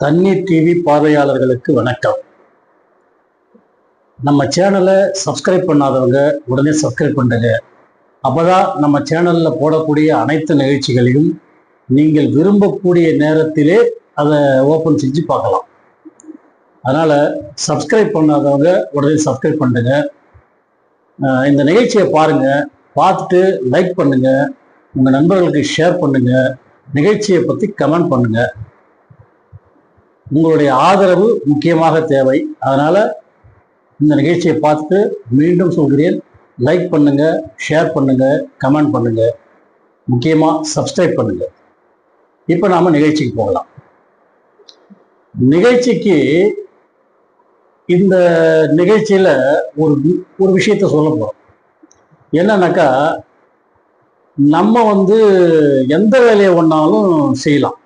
தண்ணீர் டிவி பார்வையாளர்களுக்கு வணக்கம். நம்ம சேனலை சப்ஸ்கிரைப் பண்ணாதவங்க உடனே சப்ஸ்கிரைப் பண்ணுங்க. அப்பதான் நம்ம சேனல்ல போடக்கூடிய அனைத்து நிகழ்ச்சிகளையும் நீங்கள் விரும்பக்கூடிய நேரத்திலே அதை ஓப்பன் செஞ்சு பார்க்கலாம். அதனால சப்ஸ்கிரைப் பண்ணாதவங்க உடனே சப்ஸ்கிரைப் பண்ணுங்க. இந்த நிகழ்ச்சியை பாருங்க, பார்த்துட்டு லைக் பண்ணுங்க, உங்க நண்பர்களுக்கு ஷேர் பண்ணுங்க, நிகழ்ச்சியை பற்றி கமெண்ட் பண்ணுங்க. உங்களுடைய ஆதரவு முக்கியமாக தேவை. அதனால இந்த நிகழ்ச்சியை பார்த்துட்டு மீண்டும் சொல்கிறேன், லைக் பண்ணுங்க, ஷேர் பண்ணுங்க, கமெண்ட் பண்ணுங்க, முக்கியமா சப்ஸ்கிரைப் பண்ணுங்க. இப்ப நாம நிகழ்ச்சிக்கு போகலாம். நிகழ்ச்சிக்கு இந்த நிகழ்ச்சியில ஒரு விஷயத்த சொல்ல போறோம். என்னன்னாக்கா, நம்ம எந்த வேலையை ஒன்றாலும் செய்யலாம்.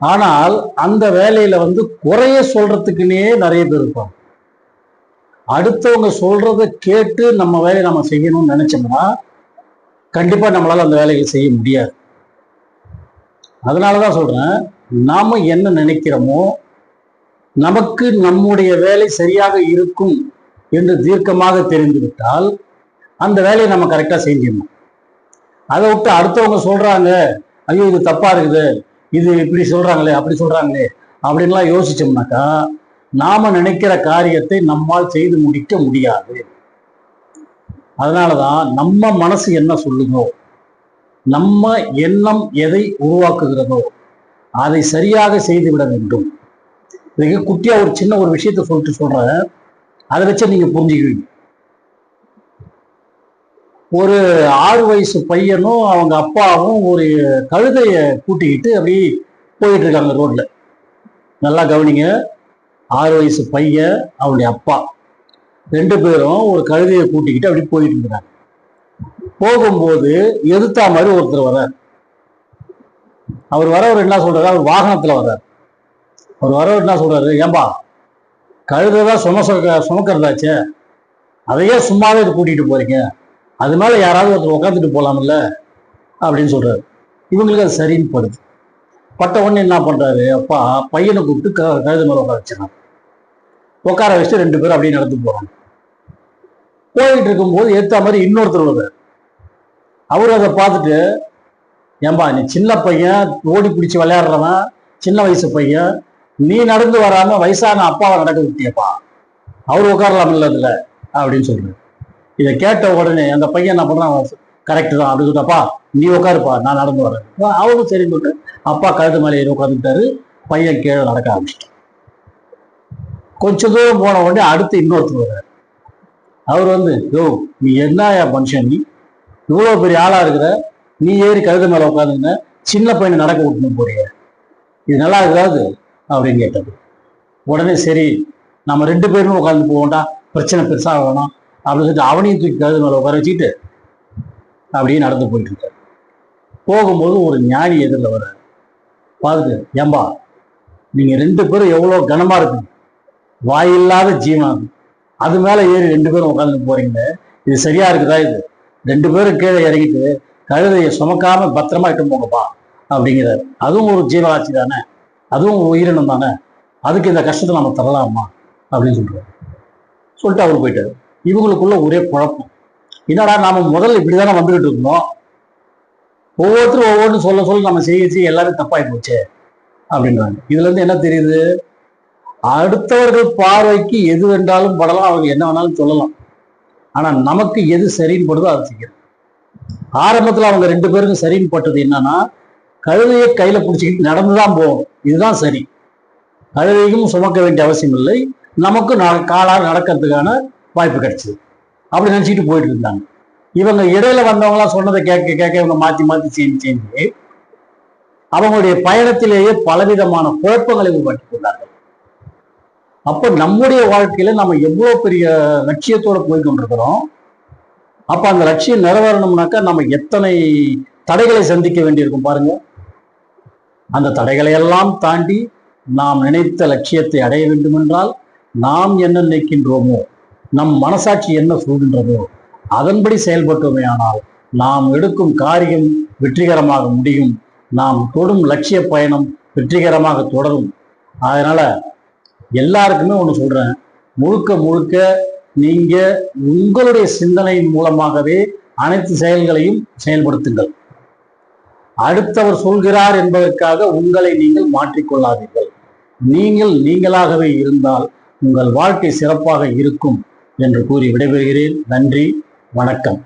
ஆனால் அந்த வேலையில குறைய சொல்றதுக்குன்னே நிறைய பேர் இருப்பாங்க. அடுத்தவங்க சொல்றத கேட்டு நம்ம வேலையை நம்ம செய்யணும்னு நினைச்சோம்னா கண்டிப்பா நம்மளால அந்த வேலையை செய்ய முடியாது. அதனாலதான் சொல்றேன், நாம என்ன நினைக்கிறோமோ, நமக்கு நம்முடைய வேலை சரியாக இருக்கும் என்று தீர்க்கமாக தெரிந்துவிட்டால் அந்த வேலையை நம்ம கரெக்டா செஞ்சிடணும். அதை விட்டு அடுத்தவங்க சொல்றாங்க, ஐயோ இது தப்பா இருக்குது, இது இப்படி சொல்றாங்களே அப்படி சொல்றாங்களே அப்படின்லாம் யோசிச்சோம்னாக்கா நாம நினைக்கிற காரியத்தை நம்மால் செய்து முடிக்க முடியாது. அதனாலதான் நம்ம மனசு என்ன சொல்லுதோ, நம்ம எண்ணம் எதை உருவாக்குகிறதோ அதை சரியாக செய்து விட வேண்டும். இதுக்கு குட்டியா ஒரு சின்ன ஒரு விஷயத்த சொல்றேன், அதை வச்சு நீங்க புரிஞ்சுக்குவீங்க. ஒரு 6 வயசு பையனும் அவங்க அப்பாவும் ஒரு கழுதைய கூட்டிக்கிட்டு அப்படி போயிட்டு இருக்காங்க ரோட்ல. நல்லா கவனிங்க, 6 வயசு பையன் அவனுடைய அப்பா 2 பேரும் ஒரு கழுதையை கூட்டிக்கிட்டு அப்படி போயிட்டு இருக்கிறாங்க. போகும்போது எதிர்த்தா மாதிரி ஒருத்தர் வர்றார். அவர் வரவர் என்ன சொல்றாரு, அவர் வாகனத்துல வர்றார். அவர் வரவர் என்ன சொல்றாரு, ஏன்பா கழுதைதான் சுமக்கிறதாச்சே, அதையே சும்மாவே கூட்டிட்டு போறீங்க, அது மேல யாராவது ஒருத்தர் உட்காந்துட்டு போலாம்ல அப்படின்னு சொல்றாரு. இவங்களுக்கு அது சரின்னு படுது. பட்ட உடனே என்ன பண்றாரு, அப்பா பையனை கூப்பிட்டு கழுதை மேல உட்கார வச்சிடறாங்க. உட்கார வச்சுட்டு 2 பேரும் அப்படியே நடந்து போறாங்க. போயிட்டு இருக்கும்போது ஏத்த மாதிரி இன்னொருத்தர் வருவார். அவரு அதை பார்த்துட்டு, ஏன்பா நீ சின்ன பையன், ஓடி பிடிச்சி விளையாடுறவன், சின்ன வயசு பையன், நீ நடந்து வராம வயசான அப்பாவை நடக்க விட்டியப்பா, அவரு உட்காரலாம் இல்ல அதுல அப்படின்னு சொல்றாரு. இதை கேட்ட உடனே அந்த பையன் என்ன பண்றான், கரெக்ட் தான் அப்படின்னு சொல்லிட்டாப்பா, நீ உட்காருப்பா நான் நடந்து வரேன். அவரும் சரின்னு சொல்லிட்டு அப்பா கழுது மேலே ஏறி உட்காந்துட்டாரு. பையன் கீழே நடக்க ஆரம்பிச்சிட்டான். கொஞ்ச தூரம் போன உடனே அடுத்து இன்னொருத்தர் வர்றாரு. அவர் யோ நீ என்ன மனுஷன், நீ இவ்வளவு பெரிய ஆளா இருக்கிற, நீ ஏறி கழுது மேல உட்காந்துங்க, சின்ன பையனை நடக்க விட்டுன்னு போறீங்க, இது நல்லா இருக்காது அப்படின்னு கேட்டது. உடனே சரி நம்ம 2 பேரும் உட்காந்து போவோம்டா, பிரச்சனை பெருசாக வேணும் அப்படின்னு சொல்லிட்டு அவனையும் தூக்கி கழுது மேல உட்கார வச்சுக்கிட்டு அப்படியே நடந்து போயிட்டு இருக்காரு. போகும்போது ஒரு ஞானி எதிரில் வர்றாரு. பார்த்துட்டு, ஏம்பா நீங்க 2 பேரும் எவ்வளவு கனமா இருக்குங்க, வாயில்லாத ஜீவன், அது மேல ஏறி 2 பேரும் உட்காந்து போறீங்க, இது சரியா இருக்குதா? இது 2 பேரும் கீழே இறங்கிட்டு கழுதையை சுமக்காம பத்திரமா இட்டு போங்கப்பா அப்படிங்கிறாரு. அதுவும் ஒரு ஜீவராட்சி தானே, அதுவும் ஒரு உயிரினம் தானே, அதுக்கு இந்த கஷ்டத்தை நம்ம தரலாமா அப்படின்னு சொல்லிட்டு அவரு போயிட்டாரு. இவங்களுக்குள்ள ஒரே குழப்பம், என்னடா நாம முதல்ல இப்படிதானே வந்துகிட்டு இருந்தோம், ஒவ்வொருத்தரும் ஒவ்வொன்றும் சொல்ல நம்ம செய்ய எல்லாமே தப்பாகி போச்சு அப்படின்றாங்க. இதுல இருந்து என்ன தெரியுது, அடுத்தவர்கள் பார்வைக்கு எது வேண்டாலும் படலாம், அவங்க என்ன வேணாலும் சொல்லலாம், ஆனா நமக்கு எது சரின்னு படுதோ அதை செய்யணும். ஆரம்பத்துல அவங்க 2 பேருக்கும் சரின்னு பட்டது என்னன்னா, கழுதையை கையில பிடிச்சிக்கிட்டு நடந்துதான் போகணும், இதுதான் சரி, கழுதையும் சுமக்க வேண்டிய அவசியம் இல்லை, நமக்கும் காலால் நடக்கிறதுக்கான வாய்ப்பு கிடைச்சது அப்படி நினைச்சிட்டு போயிட்டு இருந்தாங்க. இவங்க இடையில வந்தவங்களாம் சொன்னதை கேட்க இவங்க மாத்தி செஞ்சு அவங்களுடைய பயணத்திலேயே பலவிதமான குழப்பங்களை உருவாக்கி கொண்டார்கள். அப்ப நம்முடைய வாழ்க்கையில நம்ம எவ்வளவு பெரிய லட்சியத்தோட போய் கொண்டிருக்கிறோம். அப்ப அந்த லட்சியம் நிறைவேறணும்னாக்கா நம்ம எத்தனை தடைகளை சந்திக்க வேண்டியிருக்கும் பாருங்க. அந்த தடைகளை எல்லாம் தாண்டி நாம் நினைத்த லட்சியத்தை அடைய வேண்டும் என்றால் நாம் என்ன நினைக்கின்றோமோ, நம் மனசாட்சி என்ன சொல்கின்றதோ அதன்படி செயல்பட்டோமே ஆனால் நாம் எடுக்கும் காரியம் வெற்றிகரமாக முடியும். நாம் தொடும் லட்சிய பயணம் வெற்றிகரமாக தொடரும். அதனால எல்லாருக்குமே ஒன்று சொல்றேன், முழுக்க முழுக்க நீங்க உங்களுடைய சிந்தனையின் மூலமாகவே அனைத்து செயல்களையும் செயல்படுத்துங்கள். அடுத்தவர் சொல்கிறார் என்பதற்காக உங்களை நீங்கள் மாற்றிக்கொள்ளாதீர்கள். நீங்கள் நீங்களாகவே இருந்தால் உங்கள் வாழ்க்கை சிறப்பாக இருக்கும் என்று கூறி விடைபெறுகிறேன். நன்றி, வணக்கம்.